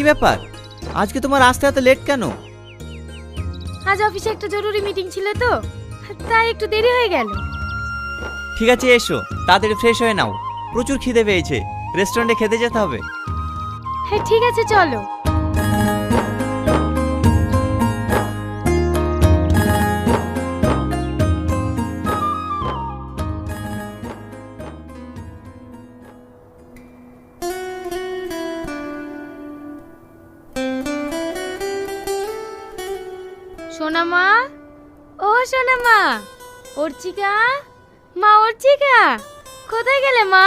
কি ব্যাপার, আজকে তোমার আসতে এত লেট কেন? আজ অফিসে একটা জরুরি মিটিং ছিল তো, তাই একটু দেরি হয়ে গেল। ঠিক আছে এসো, তাড়াতাড়ি ফ্রেশ হয়ে নাও, প্রচুর খিদে পেয়েছে, রেস্টুরেন্টে খেতে যেতে হবে। হ্যাঁ ঠিক আছে, চলো। সোনামা, ও সোনামা, অর্চিকা, মা অর্চিকা, কোথায় গেলে মা?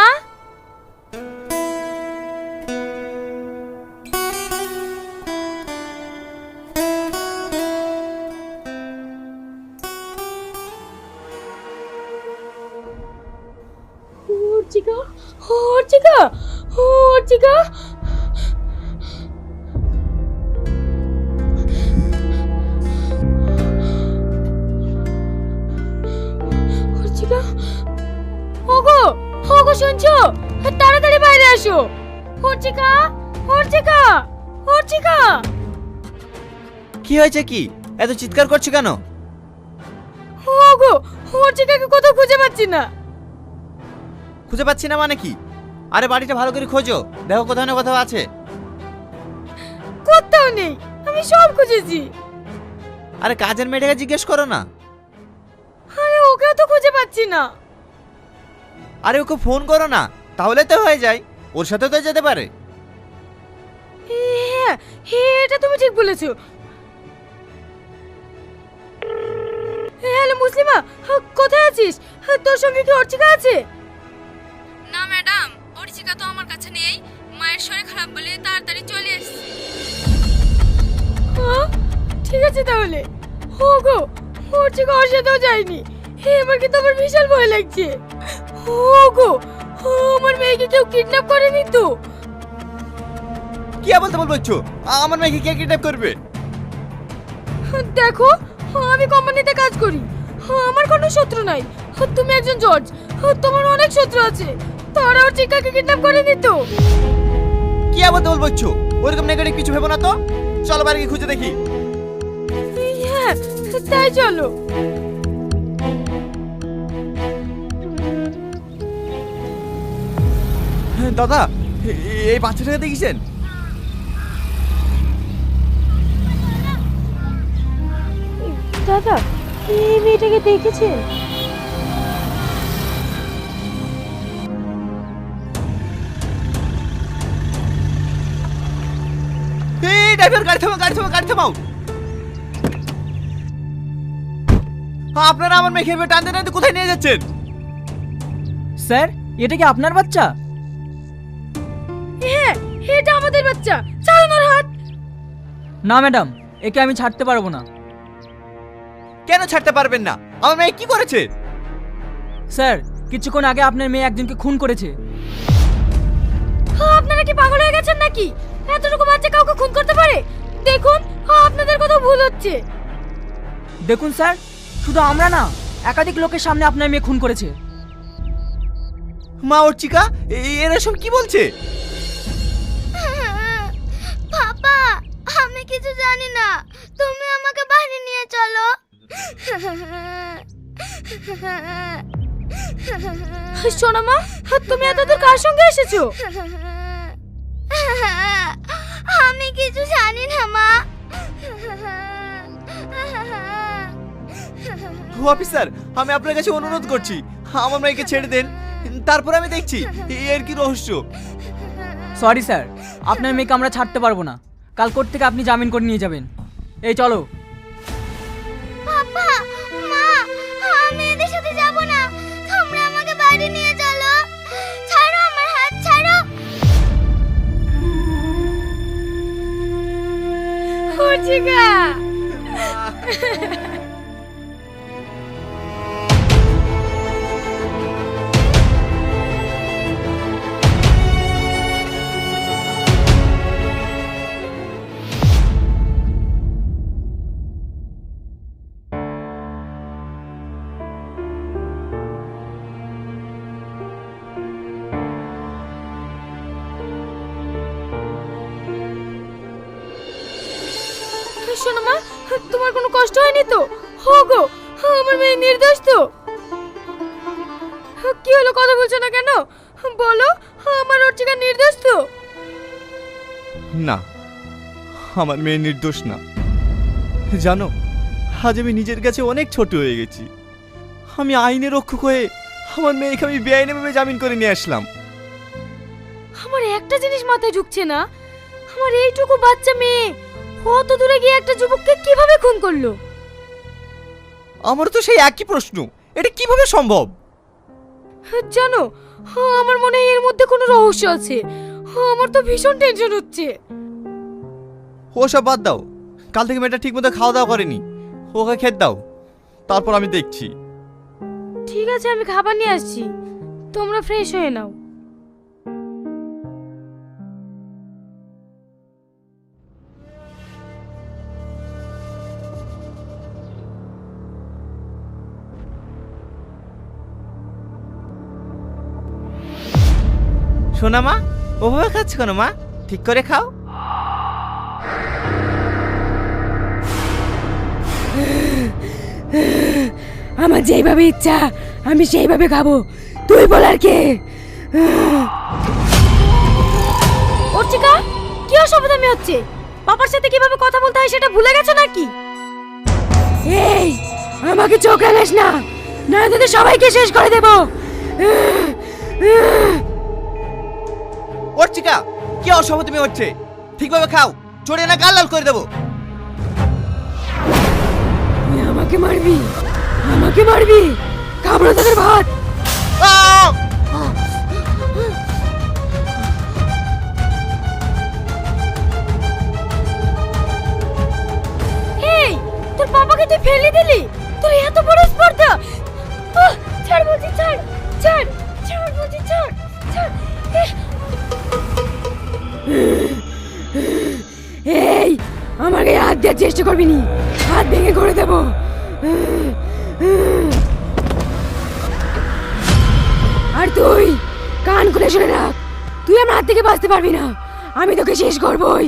অর্চিকা, অর্চিকা, অর্চিকা, অর্চিকা, ওগো, ওগো শুনছো? তাড়াতাড়ি বাইরে আসো। অর্চিকা, অর্চিকা, অর্চিকা। কি হয়েছে, কি এত চিৎকার করছো কেন? ওগো, অর্চিকাকে কোথাও খুঁজে পাচ্ছি না। খুঁজে পাচ্ছি না মানে কি? আরে বাড়িটা ভালো করে খোঁজো, দেখো কোথাও না কোথাও আছে। কোথাও নেই, আমি সব খুঁজেছি। আরে কাজের মেয়েটাকে জিজ্ঞেস করো না। আরে ওকেও তো খুঁজে পাচ্ছি না। আরে ওকে ফোন করো না, তাহলে তো হয়ে যায়, ওর সাথে তো যেতে পারে। হ্যাঁ, এটা তুমি ঠিক বলেছো। হ্যালো মুসলিমা, কোথায় আছিস? তোর সঙ্গে কি অর্চিকা আছে? না ম্যাডাম, অর্চিকা তো আমার কাছে নেই, মায়ের শরীর খারাপ বলে তাড়াতাড়ি চলে এসেছি। ঠিক আছে তাহলে। ওগো, অর্চিকা ওর সাথেও যায়নি, এবার কিন্তু আমার বিশাল ভয় লাগছে। ওগো, আমার মেয়েকে কেউ কিডন্যাপ করেনি তো? কি বলতে বলছো? আমার মেয়েকে কে কিডন্যাপ করবে? দেখো, আমি কোম্পানিতে কাজ করি, আমার কোনো শত্রু নাই। তুমি একজন জজ, তোমার অনেক শত্রু আছে, তারা অর্চিকাকে কিডন্যাপ করেনি তো? কি বলতে বলছো? ওরকম নেগেটিভ কিছু ভেবো না তো, চলো বাইরে গিয়ে খুঁজে দেখি। হ্যাঁ তাই চলো। দাদা, এই বাচ্চাটাকে দেখেছেন? দাদা, এই মেয়েটাকে দেখেছেন? এই ড্রাইভার, গাড়ি থামাও, গাড়ি থামাও, গাড়ি থামাও। আপনারা আমার মেয়েকে এভাবে টানতে টানতে কোথায় নিয়ে যাচ্ছেন? স্যার, এটা কি আপনার বাচ্চা? হ্যাঁ, এটা আমাদের বাচ্চা, ছাড়ুন ওর হাত। না ম্যাডাম, একে আমি ছাড়তে পারবো না। কেন ছাড়তে পারবেন না? আমার মেয়ে কি করেছে? স্যার, কিছুক্ষণ আগে আপনার মেয়ে একজনকে খুন করেছে। আপনারা কি পাগল হয়ে গেছেন নাকি? এতটুকু বাচ্চা কাউকে খুন করতে পারে? দেখুন, আপনাদের কথা ভুল হচ্ছে। দেখুন স্যার, শুধু আমরা না, একাধিক লোকের সামনে আপনার মেয়ে খুন করেছে। মা অর্চিকা, এরা সব কি বলছে? পাপা, আমি কিছু জানি না, তুমি আমাকে বাড়ি নিয়ে চলো। শোনো মা, তুমি এতদূর কার সঙ্গে এসেছো? আমি কিছু জানি না মা। অফিসার, আমি আপনার কাছে অনুরোধ করছি, আমার মেয়েকে ছেড়ে দেন, তারপর আমি দেখছি এর কি রহস্য। সরি স্যার, আপনার মেয়েকে আমরা ছাড়তে পারবো না। কাল কোর্ট থেকে আপনি জামিন করে নিয়ে যাবেন। এই চলো। পাপা, মা, আমি এদের সাথে যাব না, তোমরা আমাকে বাড়ি নিয়ে চলো। ছাড়ো আমার হাত, ছাড়ো। অর্চিকা। শোনো মা, তোমার কোনো কষ্ট হয়নি তো? গো, আমার মেয়ে নির্দোষ তো? কি হলো, কথা বলছো না কেন? বলো, আমার অর্চিকা নির্দোষ তো? না, আমার মেয়ে নির্দোষ না। জানো, আজ আমি নিজের কাছে অনেক ছোট হয়ে গেছি। আমি আইনের রক্ষক হয়ে আমার মেয়েকে আমি বেআইনিভাবে জামিন করে নিয়ে আসলাম। আমার একটা জিনিস মাথায় ঢুকছে না, আমার এইটুকু বাচ্চা মেয়ে কত দূরে গিয়ে একটা যুবককে কিভাবে খুন করলো? আমার তো সেই একই প্রশ্ন, এটা কিভাবে সম্ভব? জানো, আমার মনে হয় এর মধ্যে কোনো রহস্য আছে। আমার তো ভীষণ টেনশন হচ্ছে। ওসব বাদ দাও, কাল থেকে মেয়েটা ঠিক মতো খাওয়া দাওয়া করেনি, ওকে খেতে দাও, তারপর আমি দেখছি। ঠিক আছে, আমি খাবার নিয়ে আসছি, তোমরা ফ্রেশ হয়ে নাও। শোনা মা, ওভাবে খাচ্ছ কেন মা? ঠিক করে খাও। আমার যেইভাবে ইচ্ছা আমি সেইভাবে খাবো, তুই বলার কে? অর্চিকা, কি অসুবিধা হচ্ছে? পাপার সাথে কিভাবে কথা বলতে হয় সেটা ভুলে গেছো নাকি? এই, আমাকে চোখ রাঙাস না, না তোদের সবাইকে শেষ করে দেব। অর্চিকা, কি অসভ্যতামি হচ্ছে? ঠিকভাবে খাও, চড়ে না গাল লাল করে দেবো। তুই আমাকে মারবি, আমাকে মারবি? খাবো না তোদের ভাত। এই, তোর পাপাকে তুই ফেলে দিলি? তোর এত বড় স্পর্ধা! ছাড় বলছি, ছাড় ছাড় ছাড় বলছি, ছাড় ছাড়। এই, আমার গায়ে হাত দেওয়ার চেষ্টা করবি নি, হাত ভেঙে করে দেব। আর তুই কান খুলে শুনে রাখ, তুই আমার হাত থেকে বাঁচতে পারবি না, আমি তোকে শেষ করবই।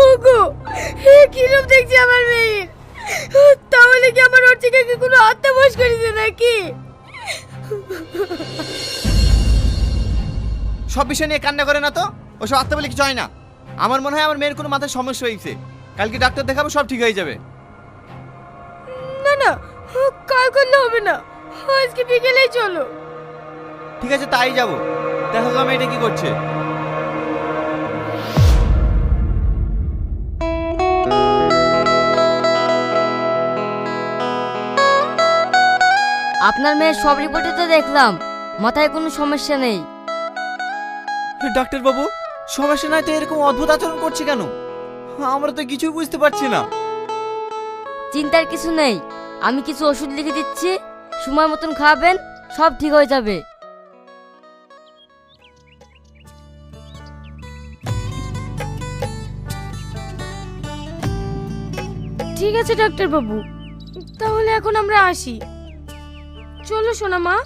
ওগো, কিরম দেখছি আমার মেয়ে? তাহলে কি আমার অর্চিকাকে কোনো আত্মবোধ করেছে নাকি? সব বিষয় নিয়ে কান্না করে না তো, ওসব আত্মা বলে কিছু হয় না। আমার মনে হয় আমার মেয়ের কোনো মাথায় সমস্যা হয়েছে, কালকে ডাক্তার দেখাবো, সব ঠিক হয়ে যাবে। না না, কাল করলে হবে না, আজকে বিকেলেই চলো। ঠিক আছে, তাই যাবো। দেখো তো মেয়েটা কি করছে। আপনার মেয়ের সব রিপোর্টে তো দেখলাম মাথায় কোনো সমস্যা নেই। ডাক্তার বাবু, সমস্যা নাই তো এরকম অদ্ভুত আচরণ করছে কেন? আমরা তো কিছুই বুঝতে পারছি না। চিন্তার কিছু নেই, আমি কিছু ওষুধ লিখে দিচ্ছি, সময় মতন খাবেন, সব ঠিক হয়ে যাবে। ঠিক আছে ডাক্তার বাবু, তাহলে এখন আমরা আসি। চলো সোনা মা।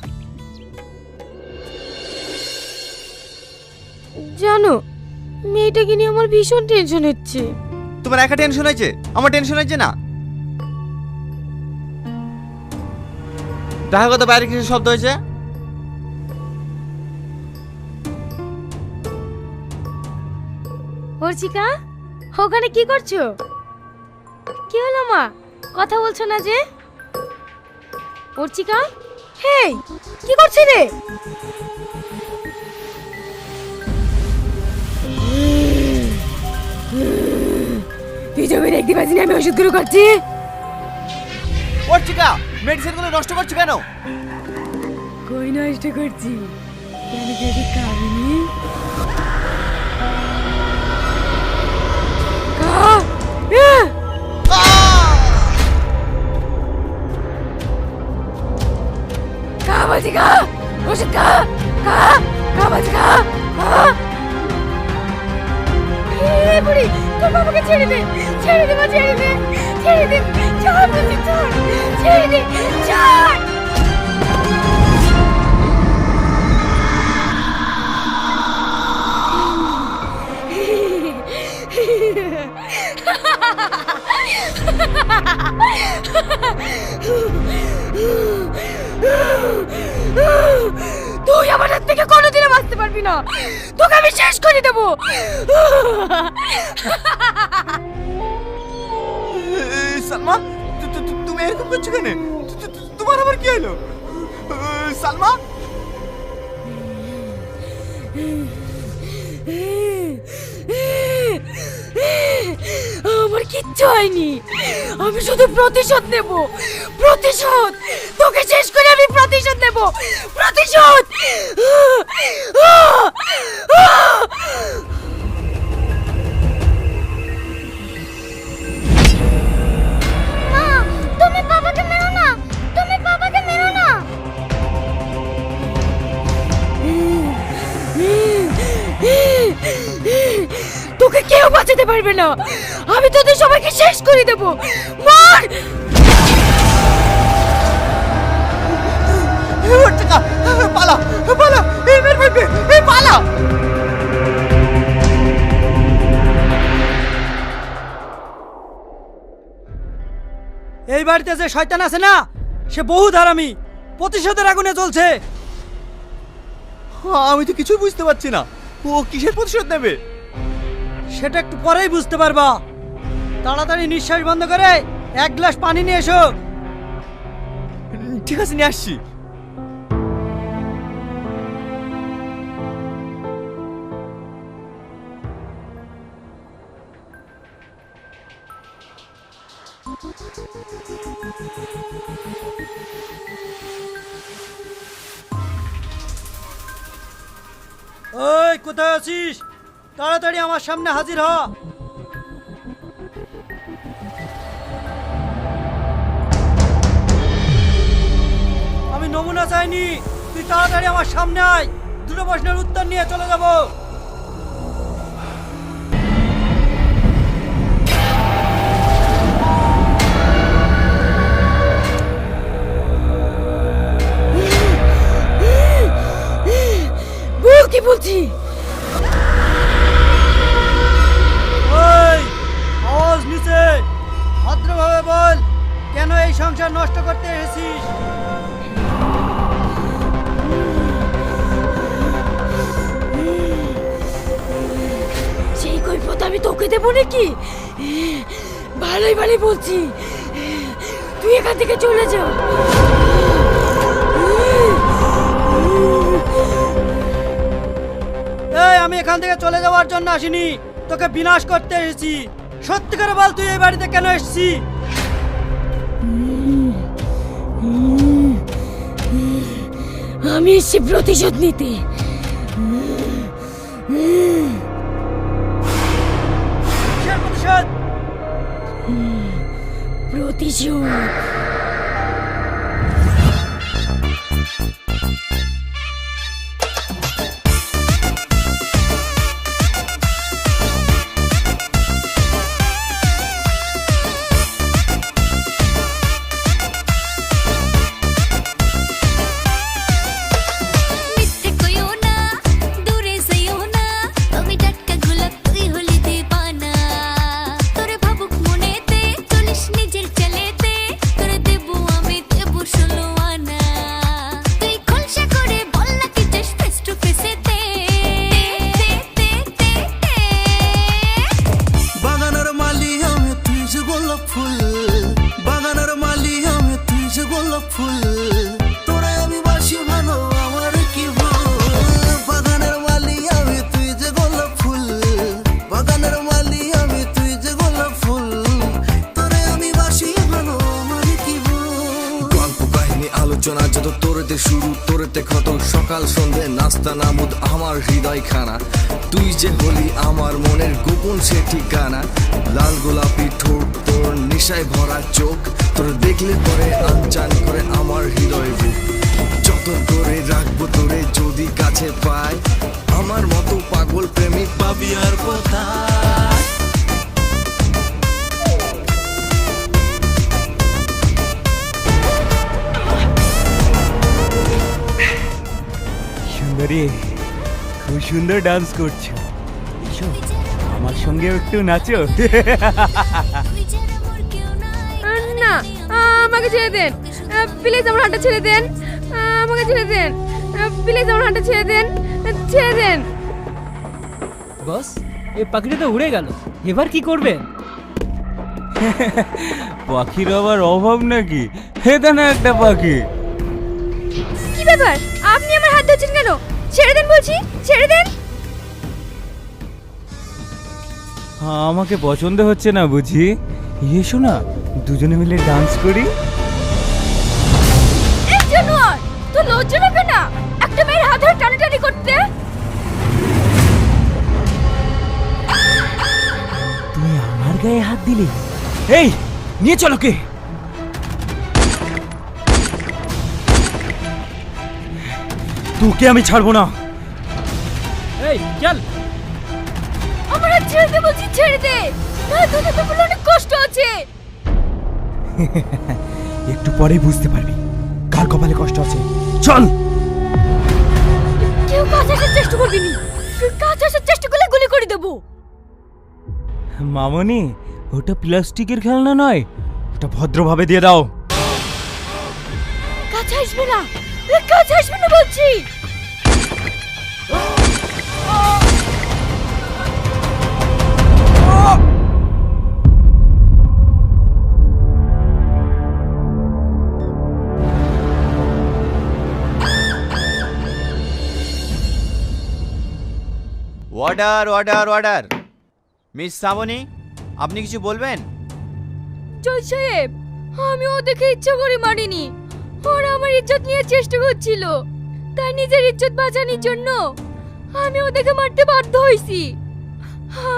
জানো, মেয়েটাকে নিয়ে আমার ভীষণ টেনশন হচ্ছে। তোমার একা টেনশন হয়েছে? আমার টেনশন হয়েছে না? দেখা কথা, বাইরে কিছু শব্দ হয়েছে। অর্চিকা, ওখানে কি করছো? কি হলো মা, কথা বলছো না যে? অর্চিকা, হেই, কি করছিস রে? তুই জমি দেখতে পাচ্ছিস না আমি ওষুধগুলো করছি? অর্চিকা, মেডিসিনগুলো নষ্ট করছো কেন? কই নষ্ট করছি? কেন যদি খাবিনি? বলছি খা, ওষুধ খা, খা খা বলছি, খা খা। এই বুড়ি, তোর বাবাকে ছেড়ে দে, ছেড়ে দে মা, ছেড়ে দে, ছেড়ে দে, ছাড় বলছি, ছাড়, ছেড়ে দে, ছাড়। তুই আমার হাত থেকে কোনোদিনও বাঁচতে পারবি না, তোকে আমি শেষ করে দেবো। সালমা, তুমি এরকম করছো কেন? তোমার আবার কি হলো সালমা? আমার কিচ্ছু হয়নি, আমি শুধু প্রতিশোধ নেব, প্রতিশোধ। তোকে শেষ করে আমি প্রতিশোধ নেব, প্রতিশোধ। মা, তুমি বাবাকে মেরো না, তুমি বাবাকে মেরো না। তোকে কেউ বাঁচাতে পারবে না, আমি তোদের সবাইকে শেষ করে দেব। মার! পালা পালা, এই মেরে ফেলবে, এই পালা। এই বাড়িতে যে শয়তান আছে না, সে বহু হারামি, প্রতিশোধের আগুনে জ্বলছে। আমি তো কিছুই বুঝতে পারছি না, ও কিসের প্রতিশোধ নেবে? সেটা একটু পরেই বুঝতে পারবা। তাড়াতাড়ি নিঃশ্বাস বন্ধ করে এক গ্লাস পানি নিয়ে এসো। ঠিক আছে, নিয়ে আসছি। ওই কোথায় আছিস? তাড়াতাড়ি আমার সামনে হাজির হ। আমি নমুনা চাইনি, তুই তাড়াতাড়ি আমার সামনে আয়। দুটো প্রশ্নের উত্তর নিয়ে চলে যাব। বল কি বলছি? ওই আওয়াজ নিচে, ভদ্রভাবে বল, কেন এই সংসার নষ্ট করতে এসেছিস? সেই কৈফিয়ত আমি তোকে দেবো নাকি? ভালোই ভালোই বলছি, তুই এখান থেকে চলে যা। এই, আমি এখান থেকে চলে যাওয়ার জন্য আসিনি, তোকে বিনাশ করতে এসেছি। সত্যি করে বল, তুই এই বাড়িতে কেন এসেছিস? আমি এসেছি প্রতিশোধ নিতে। কিসের প্রতিশোধ? প্রতিশোধ। মিথ্যে কইও না, দূরে যাইও না, তুমি টাটকা গোলাপ, তুই হলি দিবানা। তোরে ভাবুক মনেতে, চলিস নিজের চালেতে, তোরে দেবো আমি, দেবো 16 আনা। তুই খোলসা করে বল না কি চাস ফেস টু ফেসেতে। বাগানের মালি আমি, তুই যে গোলাপ ফুল, বাগানের মালি আমি, তুই যে গোলাপ ফুল, তোরে আমি বাসি ভালো, আমার কি ভুল। বাগানের মালি আমি, তুই যে গোলাপ ফুল, বাগানের মালি আমি, তুই যে গোলাপ ফুল, তোরে আমি বাসি ভালো, আমার কি ভুল। গল্প কাহিনী আলোচনা যত তোরেতে শুরু, তোরেতে ক্ষত, সকাল সন্ধে নাস্তা নামুদ আমার হৃদয় খানা। তুই যে হলি আমার মনের গোপন সে ঠিকানা। লাল গোলাপি ঠোঁট, তোর নেশায় ভরা চোখ, তোর দেখলে পরে আনচান করে আমার হৃদয় বুক। যতন করে রাখবো তোরে যদি কাছে পাই, আমার মতো পাগল প্রেমিক পাবি আর কোথায়। সুন্দরী, খুব সুন্দর ডান্স করছো। এসো, আমার সঙ্গেও একটু নাচো। তুই যারা মোর কেউ নাই, না, আমাকে ছেড়ে দেন প্লিজ, আমার হাতটা ছেড়ে দেন, আমাকে আমাকে ছেড়ে দেন, প্লিজ আমার হাতটা ছেড়ে দেন, ছেড়ে দেন। বস এই পাখিটা তো উড়ে গেল, এবার কি করবেন? পাখির আবার অভাব নাকি? হেদা না একটা পাখি। কি ব্যাপার, আপনি আমার হাত ধরছেন কেন? ছেড়ে দেন বলছি, ছেড়ে দেন। আমাকে পছন্দ হচ্ছে না বুঝি? এসো না দুজনে মিলে ডান্স করি। এই জানোয়ার, তো লজ্জা লাগে না একটা মেয়ের হাত ধরে টানাটানি করতে? তুই আমার গায়ে হাত দিলি? এই নিয়ে চলো কে। তোকে আমি ছাড়বো না। এই চল। আমার হাত ছেড়ে দে বলছি, ছেড়ে দে। হাত ধরে তো বলে অনেক কষ্ট আছে। একটু পরেই বুঝতে পারবি কার কপালে কষ্ট আছে। চল। কেউ কাছে আসার চেষ্টা করবি নি, কাছে আসার চেষ্টা করলে গুলি করে দেবো। মামনি ওটা প্লাস্টিকের খেলনা নয়, ওটা ভদ্রভাবে দিয়ে দাও। কাছে আসবে না, কাছে আসবে না বলছি। Order order order. Miss Shrabani, আপনি কিছু বলবেন? জয় সাহেব, আমি ওদেরকে ইচ্ছা করে মারিনি, ওরা আমার ইজ্জত নিয়ে চেষ্টা করছিল, তাই নিজের ইজ্জত বাঁচানোর জন্য আমি ওদেরকে মারতে বাধ্য হয়েছি।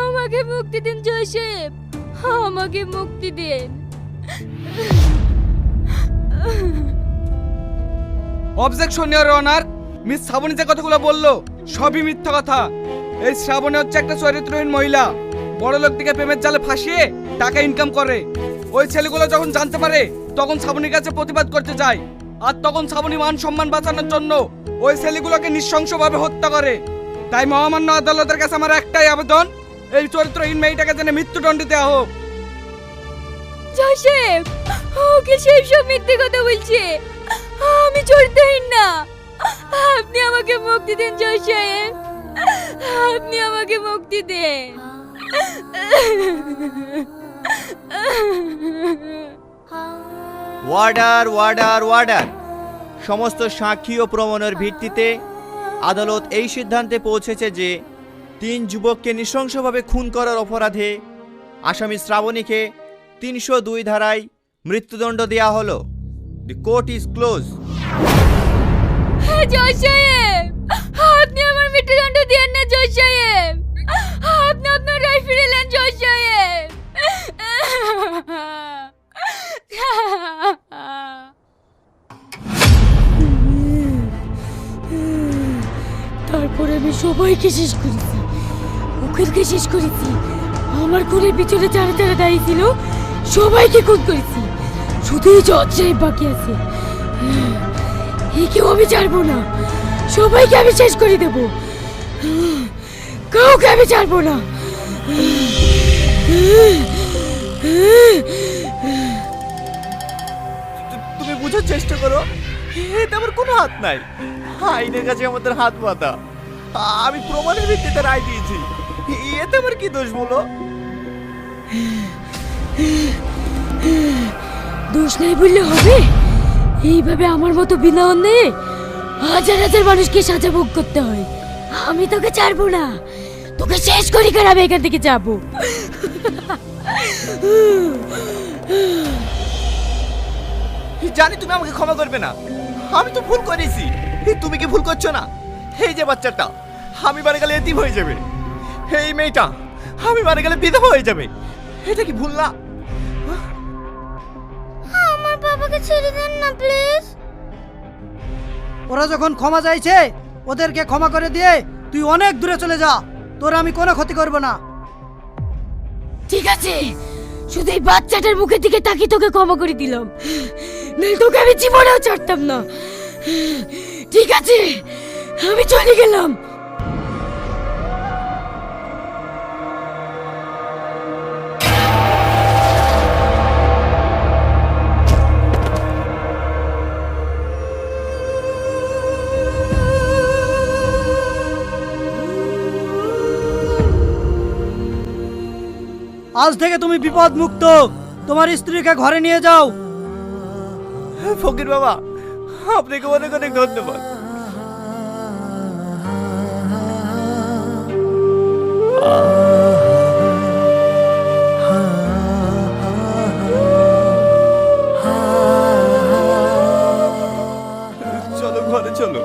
আমাকে মুক্তি দিন জয় সাহেব, আমাকে মুক্তি দিন। Objection your honour, miss Shrabani যে কথাগুলো বললো সবই মিথ্যা কথা। এই শ্রাবণী হচ্ছে একটা চরিত্রহীন মহিলা, বড় লোক থেকে প্রেমের জালে ফাঁসিয়ে টাকা ইনকাম করে। ওই ছেলেগুলো যখন জানতে পারে তখন শ্রাবণীর কাছে প্রতিবাদ করতে যায়, আর তখন শ্রাবণী মান সম্মান বাঁচানোর জন্য ওই ছেলেগুলোকে নৃশংসভাবে হত্যা করে। তাই মহামান্য আদালতের কাছে আমার একটাই আবেদন, এই চরিত্রহীন মেয়েটাকে যেন মৃত্যুদণ্ড দেওয়া হোক। জয় সাহেব, ওকে সেই সব মিথ্যে কথা বলছে, আমি চরিত্রহীন না। আপনি আমাকে মুক্তি দিন জয় সাহেব, আপনি আমাকে মুক্তি দেন। Order order order. সমস্ত সাক্ষী ও প্রমাণের ভিত্তিতে আদালত এই সিদ্ধান্তে পৌঁছেছে যে 3 যুবককে নৃশংসভাবে খুন করার অপরাধে আসামি শ্রাবণীকে 302 ধারায় মৃত্যুদণ্ড দেওয়া হলো। The court is close. Joy সাহেব, আপনি আমার মৃত্যুদণ্ড দিয়েন না জয় সাহেব, আপনি আপনার রায় ফিরে নেন জয় সাহেব। তারপরে আমি সবাইকে শেষ করেছি, উকিলকে শেষ করেছি, আমার খুনের পিছনে যারা যারা দাঁড়িয়ে ছিল সবাইকে খুন করেছি, শুধুই জজ সাহেব বাকি আছে। একেও আমি ছাড়বো না, সবাইকে আমি শেষ করে দেব, কাউকে আমি ছাড়বো না। তুমি বুঝার চেষ্টা করো, এতে আমার কোনো হাত নাই। আইনের কাছে আমাদের হাত বাঁধা। আমি প্রমাণের ভিত্তিতে রায় দিয়েছি, এতে আমার কি দোষ বলো? দোষ নেই বললে হবে? এইভাবে আমার মতো বিনা অন্যায়ে হাজার হাজার মানুষকে সাজা ভোগ করতে হয়। আমি তোকে ছাড়বো না, তোকে শেষ করি কার আমি এখান থেকে যাবো। জানি তুমি আমাকে ক্ষমা করবে না, আমি তো ভুল করেছি। তুমি কি ভুল করছো না? এই যে বাচ্চাটা আমি মারা গেলে এতিম হয়ে যাবে, এই মেয়েটা আমি মারা গেলে বিধবা হয়ে যাবে, এটা কি ভুল না? আমার বাবাকে ছেড়ে দেন না প্লিজ। ওরা যখন ক্ষমা চাইছে ওদেরকে ক্ষমা করে দিয়ে তুই অনেক দূরে চলে যা, তোর আমি কোনো ক্ষতি করব না। ঠিক আছে, শুধু এই বাচ্চাটার মুখের দিকে তাকিয়ে তোকে ক্ষমা করে দিলাম, নাহলে তোকে আমি জীবনেও ছাড়তাম না। ঠিক আছে, আমি চলে গেলাম। আজ থেকে তুমি বিপদ মুক্ত। তোমার স্ত্রীকে ঘরে নিয়ে যাও। ফকির বাবা, আপনাকে অনেক অনেক ধন্যবাদ। চলো ঘরে চলো।